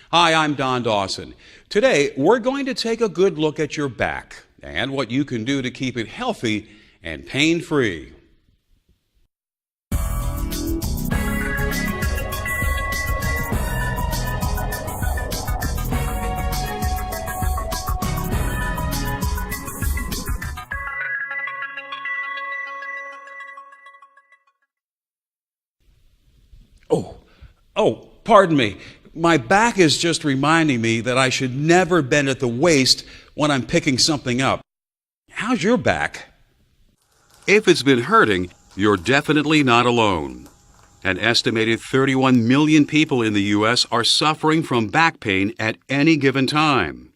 Hi, I'm Don Dawson. Today, we're going to take a good look at your back and what you can do to keep it healthy and pain-free. Pardon me. My back is just reminding me that I should never bend at the waist when I'm picking something up. How's your back? If it's been hurting, you're definitely not alone. An estimated 31 million people in the U.S. are suffering from back pain at any given time.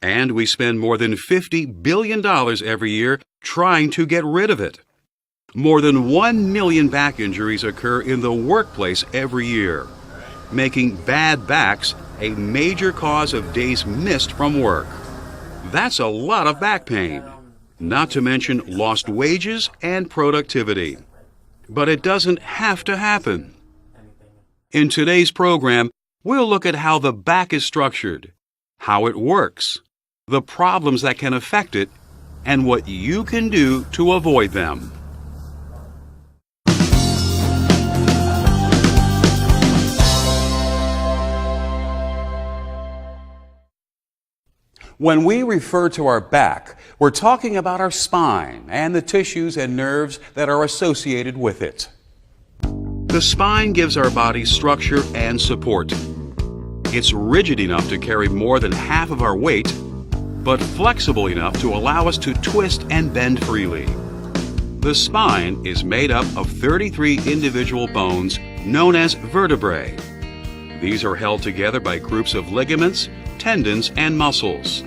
And we spend more than $50 billion every year trying to get rid of it. More than 1 million back injuries occur in the workplace every year, making bad backs a major cause of days missed from work. That's a lot of back pain, not to mention lost wages and productivity. But it doesn't have to happen. In today's program, we'll look at how the back is structured, how it works, the problems that can affect it, and what you can do to avoid them. When we refer to our back, we're talking about our spine and the tissues and nerves that are associated with it. The spine gives our body structure and support. It's rigid enough to carry more than half of our weight, but flexible enough to allow us to twist and bend freely. The spine is made up of 33 individual bones known as vertebrae. These are held together by groups of ligaments, tendons, and muscles.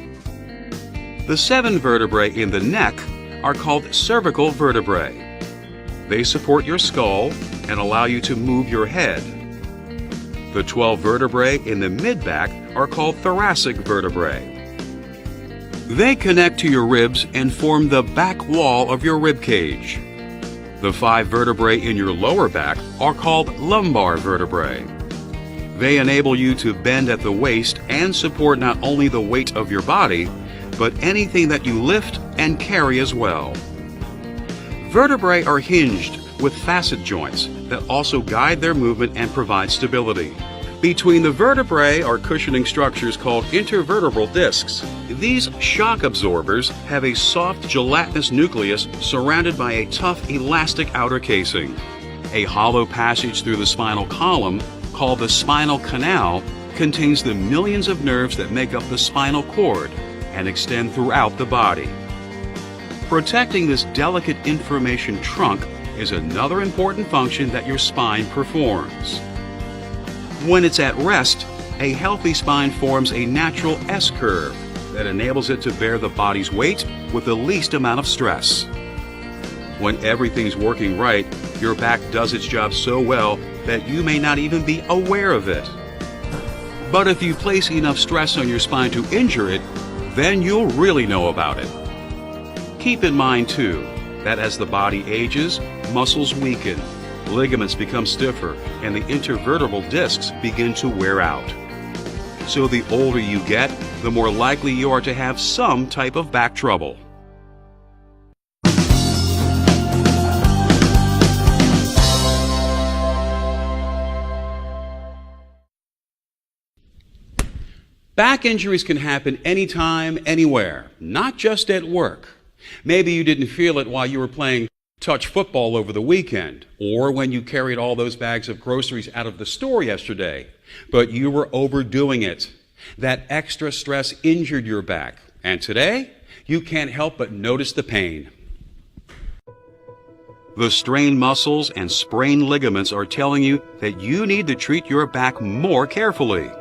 The 7 vertebrae in the neck are called cervical vertebrae. They support your skull and allow you to move your head. The 12 vertebrae in the mid-back are called thoracic vertebrae. They connect to your ribs and form the back wall of your rib cage. The 5 vertebrae in your lower back are called lumbar vertebrae. They enable you to bend at the waist and support not only the weight of your body, but anything that you lift and carry as well. Vertebrae are hinged with facet joints that also guide their movement and provide stability. Between the vertebrae are cushioning structures called intervertebral discs. These shock absorbers have a soft gelatinous nucleus surrounded by a tough elastic outer casing. A hollow passage through the spinal column, called the spinal canal, contains the millions of nerves that make up the spinal cord and extend throughout the body. Protecting this delicate information trunk is another important function that your spine performs. When it's at rest, a healthy spine forms a natural S-curve that enables it to bear the body's weight with the least amount of stress. When everything's working right, your back does its job so well that you may not even be aware of it. But if you place enough stress on your spine to injure it, then you'll really know about it. Keep in mind, too, that as the body ages, muscles weaken, ligaments become stiffer, and the intervertebral discs begin to wear out. So the older you get, the more likely you are to have some type of back trouble. Back injuries can happen anytime, anywhere, not just at work. Maybe you didn't feel it while you were playing touch football over the weekend, or when you carried all those bags of groceries out of the store yesterday, but you were overdoing it. That extra stress injured your back, and today, you can't help but notice the pain. The strained muscles and sprained ligaments are telling you that you need to treat your back more carefully.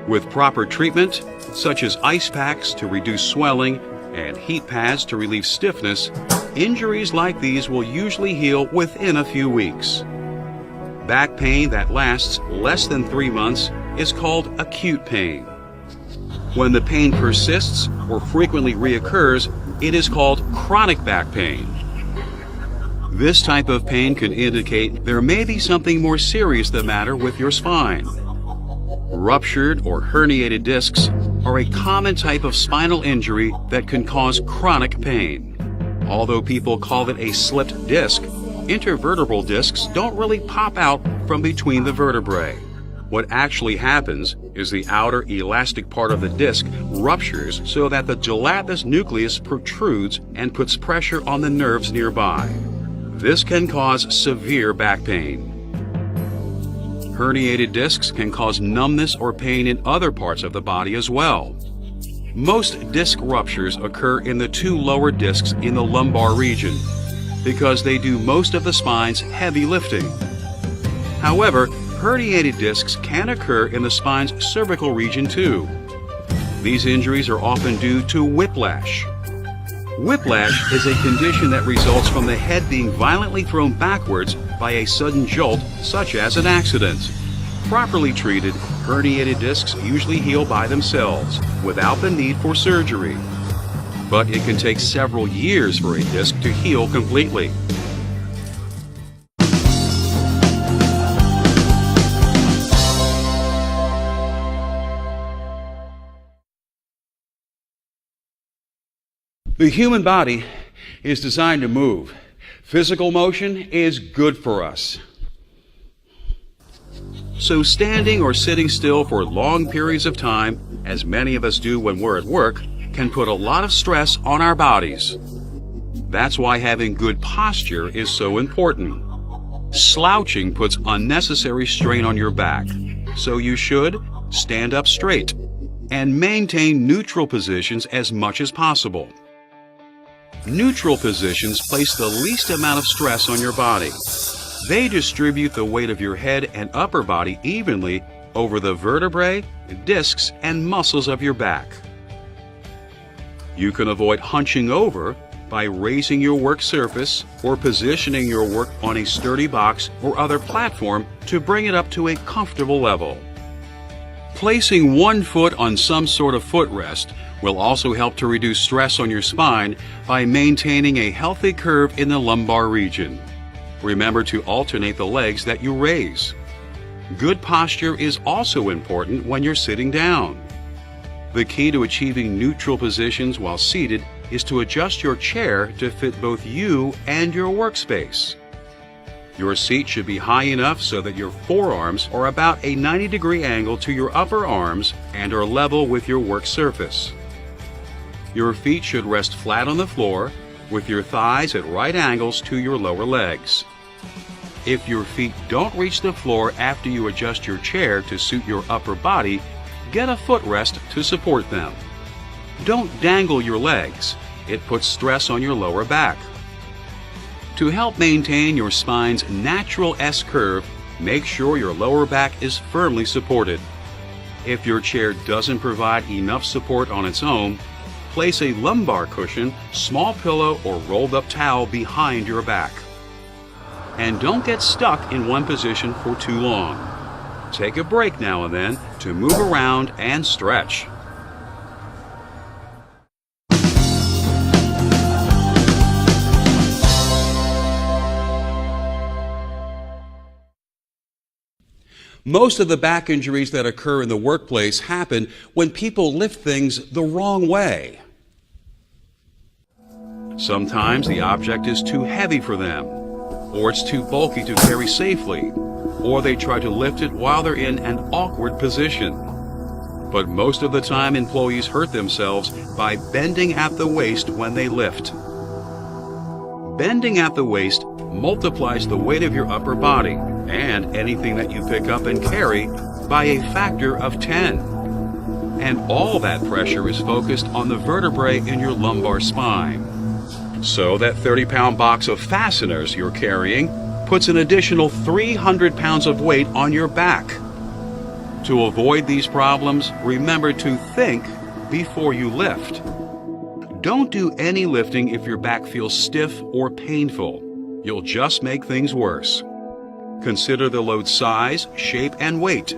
With proper treatment, such as ice packs to reduce swelling and heat pads to relieve stiffness, injuries like these will usually heal within a few weeks. Back pain that lasts less than 3 months is called acute pain. When the pain persists or frequently reoccurs, it is called chronic back pain. This type of pain can indicate there may be something more serious the matter with your spine. Ruptured or herniated discs are a common type of spinal injury that can cause chronic pain. Although people call it a slipped disc, intervertebral discs don't really pop out from between the vertebrae. What actually happens is the outer elastic part of the disc ruptures so that the gelatinous nucleus protrudes and puts pressure on the nerves nearby. This can cause severe back pain. Herniated discs can cause numbness or pain in other parts of the body as well. Most disc ruptures occur in the two lower discs in the lumbar region because they do most of the spine's heavy lifting. However, herniated discs can occur in the spine's cervical region too. These injuries are often due to whiplash. Whiplash is a condition that results from the head being violently thrown backwards by a sudden jolt, such as an accident. Properly treated, herniated discs usually heal by themselves, without the need for surgery. But it can take several years for a disc to heal completely. The human body is designed to move. Physical motion is good for us. So standing or sitting still for long periods of time, as many of us do when we're at work, can put a lot of stress on our bodies. That's why having good posture is so important. Slouching puts unnecessary strain on your back, so you should stand up straight and maintain neutral positions as much as possible. Neutral positions place the least amount of stress on your body. They distribute the weight of your head and upper body evenly over the vertebrae, discs, and muscles of your back. You can avoid hunching over by raising your work surface or positioning your work on a sturdy box or other platform to bring it up to a comfortable level. Placing one foot on some sort of footrest will also help to reduce stress on your spine by maintaining a healthy curve in the lumbar region. Remember to alternate the legs that you raise. Good posture is also important when you're sitting down. The key to achieving neutral positions while seated is to adjust your chair to fit both you and your workspace. Your seat should be high enough so that your forearms are about a 90-degree angle to your upper arms and are level with your work surface. Your feet should rest flat on the floor, with your thighs at right angles to your lower legs. If your feet don't reach the floor after you adjust your chair to suit your upper body, get a footrest to support them. Don't dangle your legs. It puts stress on your lower back. To help maintain your spine's natural S-curve, make sure your lower back is firmly supported. If your chair doesn't provide enough support on its own, place a lumbar cushion, small pillow, or rolled up towel behind your back. And don't get stuck in one position for too long. Take a break now and then to move around and stretch. Most of the back injuries that occur in the workplace happen when people lift things the wrong way. Sometimes the object is too heavy for them, or it's too bulky to carry safely, or they try to lift it while they're in an awkward position. But most of the time, employees hurt themselves by bending at the waist when they lift. Bending at the waist multiplies the weight of your upper body and anything that you pick up and carry by a factor of 10. And all that pressure is focused on the vertebrae in your lumbar spine. So that 30-pound box of fasteners you're carrying puts an additional 300 pounds of weight on your back. To avoid these problems, remember to think before you lift. Don't do any lifting if your back feels stiff or painful. You'll just make things worse. Consider the load size, shape, and weight.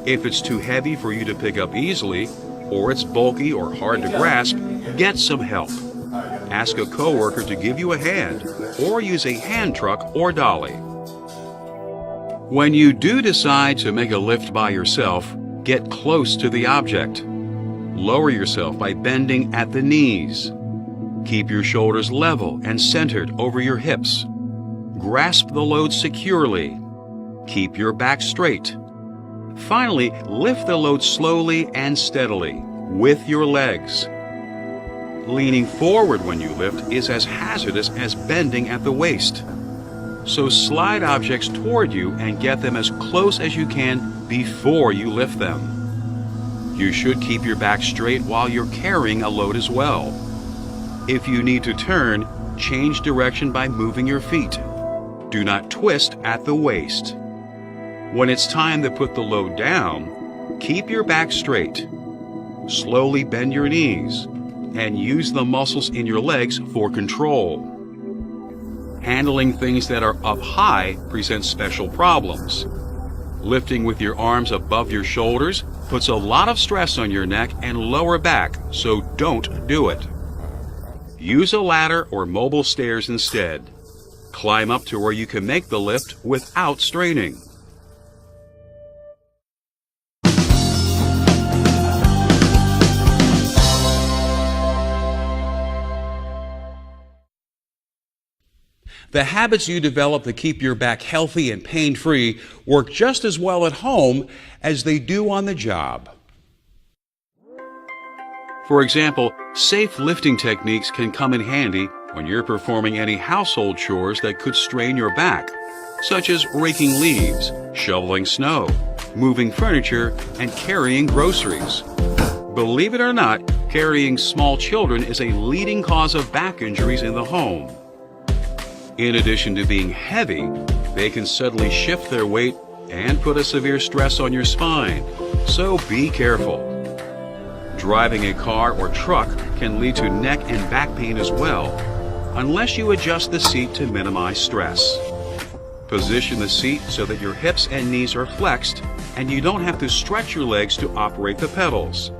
If it's too heavy for you to pick up easily, or it's bulky or hard to grasp, get some help. Ask a coworker to give you a hand, or use a hand truck or dolly. When you do decide to make a lift by yourself, get close to the object. Lower yourself by bending at the knees. Keep your shoulders level and centered over your hips. Grasp the load securely. Keep your back straight. Finally, lift the load slowly and steadily with your legs. Leaning forward when you lift is as hazardous as bending at the waist. So slide objects toward you and get them as close as you can before you lift them. You should keep your back straight while you're carrying a load as well. If you need to turn, change direction by moving your feet. Do not twist at the waist. When it's time to put the load down, keep your back straight. Slowly bend your knees and use the muscles in your legs for control. Handling things that are up high presents special problems. Lifting with your arms above your shoulders puts a lot of stress on your neck and lower back, so don't do it. Use a ladder or mobile stairs instead. Climb up to where you can make the lift without straining. The habits you develop to keep your back healthy and pain-free work just as well at home as they do on the job. For example, safe lifting techniques can come in handy when you're performing any household chores that could strain your back, such as raking leaves, shoveling snow, moving furniture, and carrying groceries. Believe it or not, carrying small children is a leading cause of back injuries in the home. In addition to being heavy, they can suddenly shift their weight and put a severe stress on your spine, so be careful. Driving a car or truck can lead to neck and back pain as well, unless you adjust the seat to minimize stress. Position the seat so that your hips and knees are flexed and you don't have to stretch your legs to operate the pedals.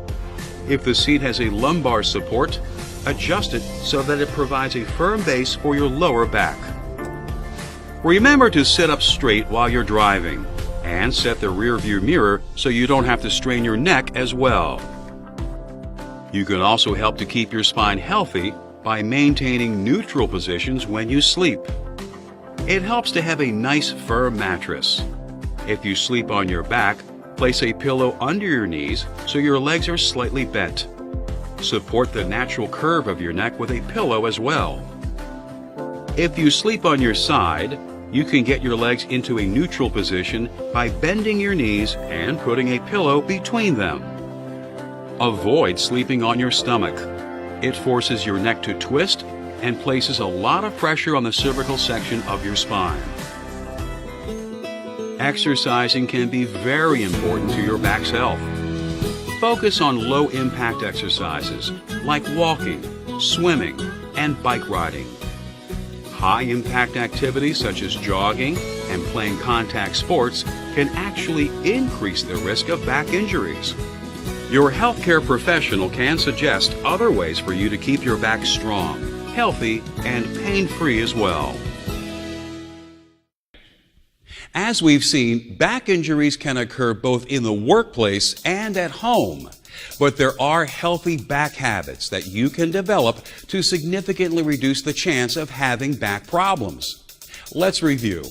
If the seat has a lumbar support, adjust it so that it provides a firm base for your lower back. Remember to sit up straight while you're driving and set the rear view mirror so you don't have to strain your neck as well. You can also help to keep your spine healthy by maintaining neutral positions when you sleep. It helps to have a nice firm mattress. If you sleep on your back, place a pillow under your knees so your legs are slightly bent. Support the natural curve of your neck with a pillow as well. If you sleep on your side, you can get your legs into a neutral position by bending your knees and putting a pillow between them. Avoid sleeping on your stomach. It forces your neck to twist and places a lot of pressure on the cervical section of your spine. Exercising can be very important to your back's health. Focus on low-impact exercises like walking, swimming, and bike riding. High-impact activities such as jogging and playing contact sports can actually increase the risk of back injuries. Your healthcare professional can suggest other ways for you to keep your back strong, healthy, and pain-free as well. As we've seen, back injuries can occur both in the workplace and at home. But there are healthy back habits that you can develop to significantly reduce the chance of having back problems. Let's review.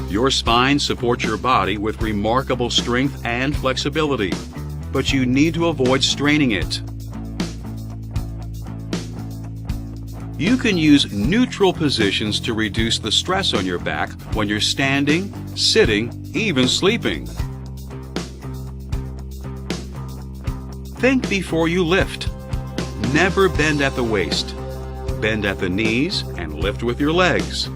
Your spine supports your body with remarkable strength and flexibility, but you need to avoid straining it. You can use neutral positions to reduce the stress on your back when you're standing, sitting, even sleeping. Think before you lift. Never bend at the waist. Bend at the knees and lift with your legs.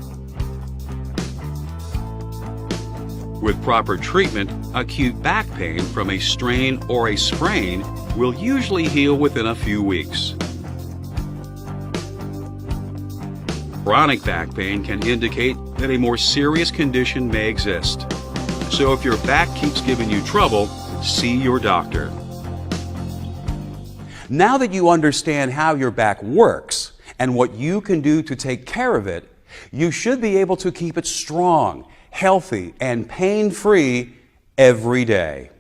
With proper treatment, acute back pain from a strain or a sprain will usually heal within a few weeks. Chronic back pain can indicate that a more serious condition may exist. So if your back keeps giving you trouble, see your doctor. Now that you understand how your back works and what you can do to take care of it, you should be able to keep it strong, healthy, and pain-free every day.